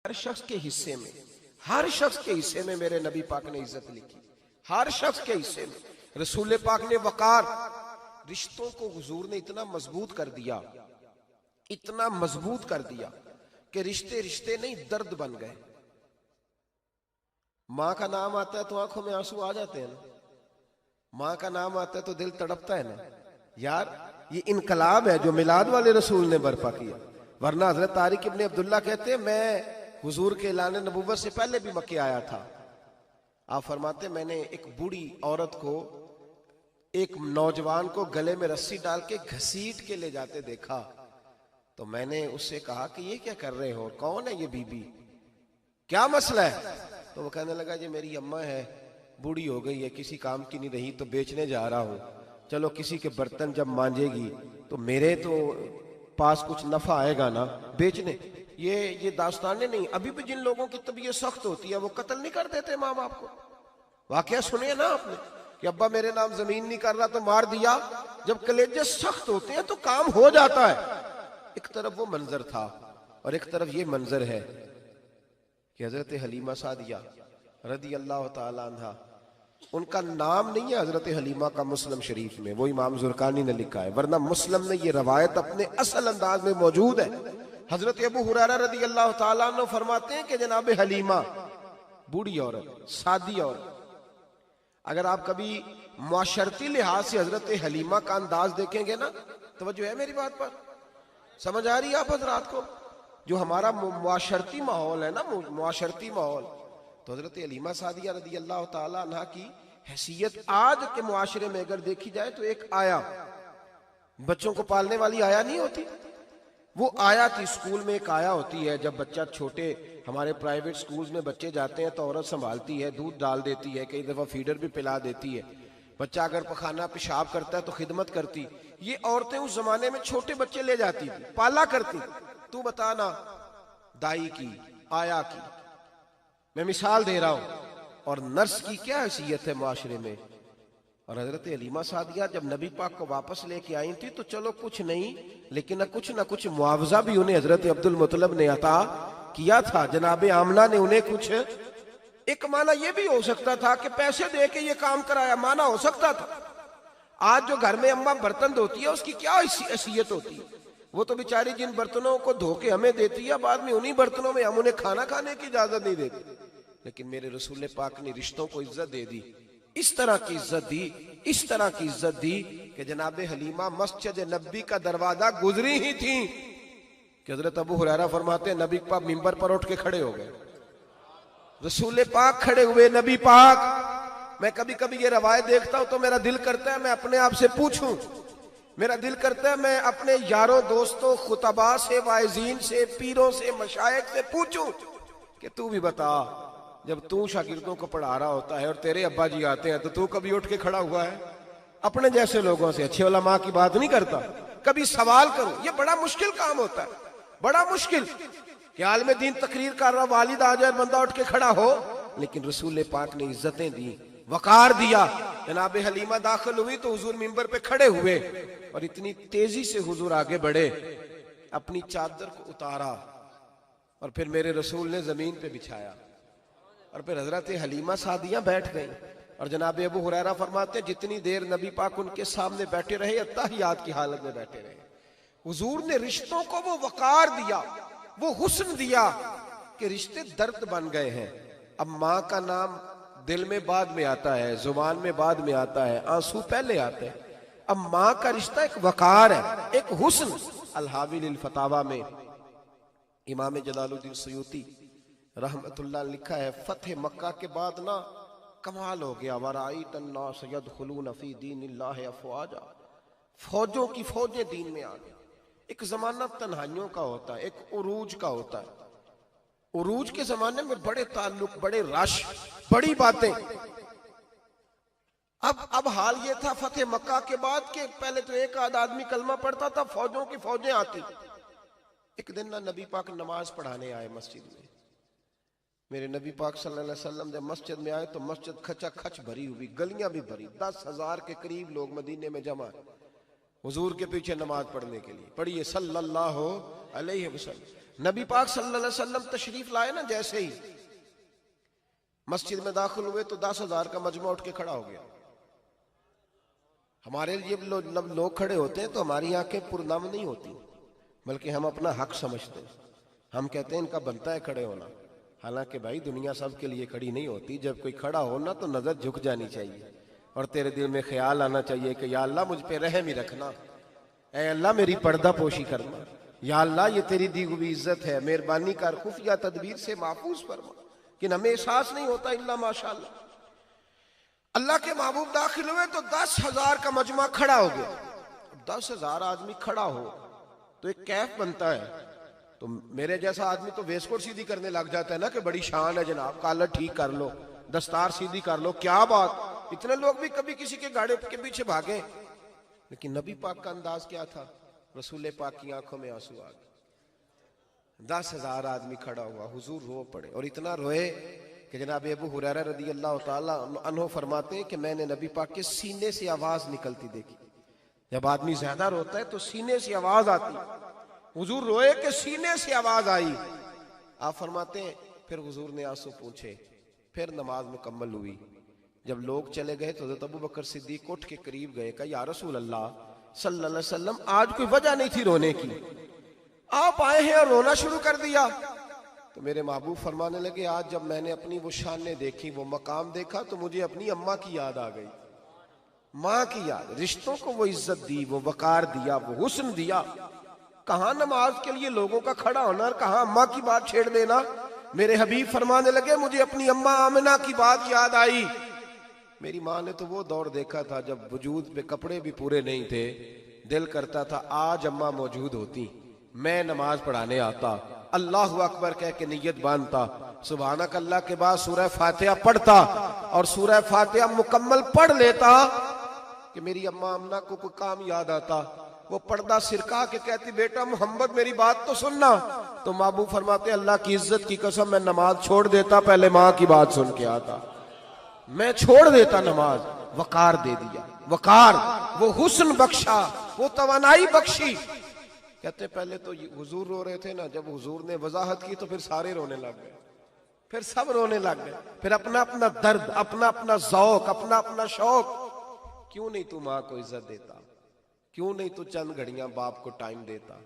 हर शख्स के हिस्से में, हर शख्स के हिस्से में मेरे नबी पाक ने इज्जत लिखी। हर शख्स के हिस्से में रसूल पाक ने वकार, रिश्तों को हुजूर ने इतना मजबूत कर दिया, इतना मजबूत कर दिया कि रिश्ते रिश्ते नहीं दर्द बन गए। माँ का नाम आता है तो आंखों में आंसू आ जाते हैं ना, माँ का नाम आता है तो दिल तड़पता है ना। यार ये इनकलाब है जो मिलाद वाले रसूल ने बर्पा किया। वरना हजरत तारिक इब्ने अब्दुल्ला कहते हैं मैं हुजूर के ऐलान नबुव्वत से पहले भी मक्के आया था। आप फरमाते मैंने एक बूढ़ी औरत को, एक नौजवान को गले में रस्सी डाल के घसीट के ले जाते देखा, तो मैंने उससे कहा कि ये क्या कर रहे हो, कौन है ये बीबी, क्या मसला है? तो वो कहने लगा जी मेरी अम्मा है, बूढ़ी हो गई है, किसी काम की नहीं रही तो बेचने जा रहा हूं, चलो किसी के बर्तन जब मांजेगी तो मेरे तो पास कुछ नफा आएगा ना बेचने। ये दास्तानें नहीं। अभी भी जिन लोगों की तबीयत सख्त होती है वो कत्ल नहीं कर देते माँ बाप को। वाकया सुनिए ना आपने कि अब्बा मेरे नाम जमीन नहीं कर रहा तो मार दिया। जब कलेजे सख्त होते हैं तो काम हो जाता है। एक तरफ वो मंजर था और एक तरफ ये मंजर है कि हजरत हलीमा सादिया रदी अल्लाह ताला अन्हा, उनका नाम नहीं है हजरत हलीमा का मुस्लिम शरीफ में, वो इमाम जुरकानी ने लिखा है, वरना मुस्लिम में ये रवायत अपने असल अंदाज में मौजूद है। हजरत अबू हुरैरा रदी अल्लाह ताला अन्हु फरमाते हैं कि जनाब हलीमा बूढ़ी औरत, सादी औरत, अगर आप कभी मुआशरती लिहाज से हजरत हलीमा का अंदाज देखेंगे ना, तवज्जो है मेरी बात पर, समझ आ रही है आप हजरात को? जो हमारा मुआशरती माहौल है ना, मुआशरती माहौल, तो हजरत हलीमा सादिया रदी अल्लाह ताला अन्हा की हैसियत आज के मुआशरे में अगर देखी जाए तो एक आया, बच्चों को पालने वाली आया नहीं होती, वो आया थी। स्कूल में एक आया होती है, जब बच्चा छोटे हमारे प्राइवेट स्कूल्स में बच्चे जाते हैं तो औरत संभालती है, दूध डाल देती है, कई दफा फीडर भी पिला देती है। बच्चा अगर पखाना पेशाब करता है तो खिदमत करती। ये औरतें उस जमाने में छोटे बच्चे ले जाती थी, पाला करती। तू बताना दाई की, आया की, मैं मिसाल दे रहा हूं। और नर्स की क्या हैसियत है माशरे में। और हजरत हलीमा सादिया जब नबी पाक को वापस लेके आई थी तो चलो कुछ नहीं, लेकिन ना कुछ मुआवजा भी उन्हें हजरत अब्दुल मुत्तलिब ने अता किया था। जनाबे आमना ने उन्हें कुछ, एक माना यह भी हो सकता था कि पैसे दे के ये काम कराया, माना हो सकता था। आज जो घर में अम्मा बर्तन धोती है उसकी क्या हैसियत होती है? वो तो बेचारी जिन बर्तनों को धो के हमें देती है, बाद में उन्हीं बर्तनों में हम उन्हें खाना खाने की इजाजत नहीं देते। लेकिन मेरे रसूल पाक ने रिश्तों को इज्जत दे दी, इस तरह की इज्जत दी, इस तरह की इज्जत दी कि जनाबे हलीमा मस्जिद नबी का दरवाजा गुजरी ही थी कि हजरत अबू हुरैरा फरमाते हैं नबी पाक मिंबर पर उठ के खड़े हो गए। रसूल पाक खड़े हुए, नबी पाक। मैं कभी कभी ये रवायत देखता हूं तो मेरा दिल करता है मैं अपने आप से पूछूं, मेरा दिल करता है मैं अपने यारों दोस्तों खुतबा से, वाइजीन से, पीरों से, मशाइख से पूछूं कि तू भी बता, जब तू शागिर्दों को पढ़ा रहा होता है और तेरे अब्बा जी आते हैं तो तू कभी उठ के खड़ा हुआ है? अपने जैसे लोगों से, अच्छे उलमा की बात नहीं करता, कभी सवाल करो। ये बड़ा मुश्किल काम होता है, बड़ा मुश्किल कि आलिम दीन तकरीर कर रहा, वालिद आ जाए, बंदा उठ के खड़ा हो। लेकिन रसूल पाक ने इज्जतें दी, वकार दिया। जनाब हलीमा दाखिल हुई तो हुजूर मिंबर पे खड़े हुए और इतनी तेजी से हुजूर आगे बढ़े, अपनी चादर को उतारा और फिर मेरे रसूल ने जमीन पे बिछाया और फिर हजरत हलीमा सादिया बैठ गई। और जनाब अबू हुरैरा फरमाते जितनी देर नबी पाक उनके सामने बैठे रहे, अत्ताहियात की हालत में बैठे रहे। हुजूर ने रिश्तों को वो वकार दिया, वो हुस्न दिया कि रिश्ते दर्द बन गए हैं। अब माँ का नाम दिल में बाद में आता है, जुबान में बाद में आता है, आंसू पहले आते हैं। अब माँ का रिश्ता एक वकार है, एक हुस्न। अल-हावी लिल फतावा में इमाम जलालुद्दीन सयूती रहमतुल्लाह लिखा है, फतेह मक्का के बाद ना कमाल हो गया, वराईत अन्नास यदखुलून फी दीनिल्लाहि अफवाजा, फौजों की फौजें दीन में आ गई। एक जमाना तन्हाइयों का होता है, एक उरूज का होता है। उरूज के जमाने में बड़े ताल्लुक, बड़े रश, बड़ी बातें। अब हाल ये था फतेह मक्का के बाद के पहले तो एक आध आदमी कलमा पढ़ता था, फौजों की फौजें आती। एक दिन ना नबी पाक नमाज पढ़ाने आए मस्जिद में। मेरे नबी पाक सल्लल्लाहु अलैहि वसल्लम जब मस्जिद में आए तो मस्जिद खचा खच भरी हुई, गलियां भी भरी, 10,000 के करीब लोग मदीने में जमा हुजूर के पीछे नमाज पढ़ने के लिए। पढ़िए सल्लल्लाहु अलैहि वसल्लम। नबी पाक सल्लल्लाहु अलैहि वसल्लम तशरीफ लाए ना, जैसे ही मस्जिद में दाखिल हुए तो 10,000 का मजमा उठ के खड़ा हो गया। हमारे लिए लोग खड़े होते हैं तो हमारी आंखें पुरनम नहीं होती, बल्कि हम अपना हक समझते हैं। हम कहते हैं इनका बनता है खड़े होना। हालांकि भाई दुनिया सब के लिए खड़ी नहीं होती। जब कोई खड़ा हो ना तो नजर झुक जानी चाहिए और तेरे दिल में ख्याल आना चाहिए कि या अल्लाह मुझ पे रहम ही रखना, ऐ अल्लाह मेरी पर्दा पोशी करना, या अल्लाह ये तेरी दी हुई इज्जत है, मेहरबानी कर, खुफिया तदबीर से महफूज फरमा। कि हमें एहसास नहीं होता इल्ला माशाअल्लाह। अल्लाह के महबूब दाखिल हुए तो 10,000 का मजमा खड़ा हो गया। 10,000 आदमी खड़ा हो तो एक कैफ बनता है। तो मेरे जैसा आदमी तो वेस्टकोट सीधी करने लग जाता है ना कि बड़ी शान है जनाब, कॉलर ठीक कर लो, दस्तार सीधी कर लो, क्या बात। इतने लोग भी कभी किसी के गाड़े के पीछे भागे, लेकिन नबी पाक का अंदाज क्या था? रसूल पाक की आंखों में आंसू आ गए। 10,000 आदमी खड़ा हुआ, हुजूर रो पड़े और इतना रोए कि जनाब अबू हुरैरा रदी अल्लाह ताला अन्हु फरमाते हैं कि मैंने नबी पाक के सीने से आवाज निकलती देखी। जब आदमी ज्यादा रोता है तो सीने से आवाज आती। हुजूर रोए कि सीने से आवाज आई। आप फरमाते हैं फिर हुजूर ने आंसू पूछे, फिर नमाज मुकम्मल हुई। जब लोग चले गए तो हज़रत अबू बकर सिद्दीक उठ के करीब गए, कहा या रसूल अल्लाह सल्लल्लाहु अलैहि वसल्लम, आज कोई वजह नहीं थी रोने की, आप आए हैं और रोना शुरू कर दिया। तो मेरे महबूब फरमाने लगे, आज जब मैंने अपनी वो शानें देखी, वो मकाम देखा, तो मुझे अपनी अम्मा की याद आ गई, माँ की याद। रिश्तों को वो इज्जत दी, वो वकार दिया, वो हुस्न दिया। कहाँ नमाज के लिए लोगों का खड़ा होना और कहाँ अम्मा की बात छेड़ देना। मेरे हबीब फरमाने लगे, मुझे अपनी अम्मा आमिना की बात याद आई। मेरी माँ ने तो वो दौर देखा था जब वजूद पे कपड़े भी पूरे नहीं थे, दिल करता था आज अम्मा मौजूद होती, मैं नमाज पढ़ाने आता, अल्लाह अकबर कह के नियत बांधता, सुभानक अल्लाह के बाद सूरह फातिहा पढ़ता और सूरह फातिहा मुकम्मल पढ़ लेता कि मेरी अम्मा अम्मा को कोई काम याद आता। वो पर्दा सिरका के कहती, बेटा मोहम्मद मेरी बात तो सुनना। तो महबूब फरमाते, अल्लाह की इज्जत की कसम मैं नमाज छोड़ देता, पहले माँ की बात सुन के आता। मैं छोड़ देता नमाज। वकार दे दिया, वकार, वो हुस्न बख्शा, वो तवानाई बख्शी। कहते पहले तो हुजूर रो रहे थे ना, जब हुजूर ने वजाहत की तो फिर सारे रोने लग गए, फिर सब रोने लग गए। फिर अपना अपना दर्द, अपना अपना ज़ौक, अपना अपना शौक। क्यों नहीं तू माँ को इज्जत देता? क्यों नहीं तू चंद घड़ियां बाप को टाइम देता?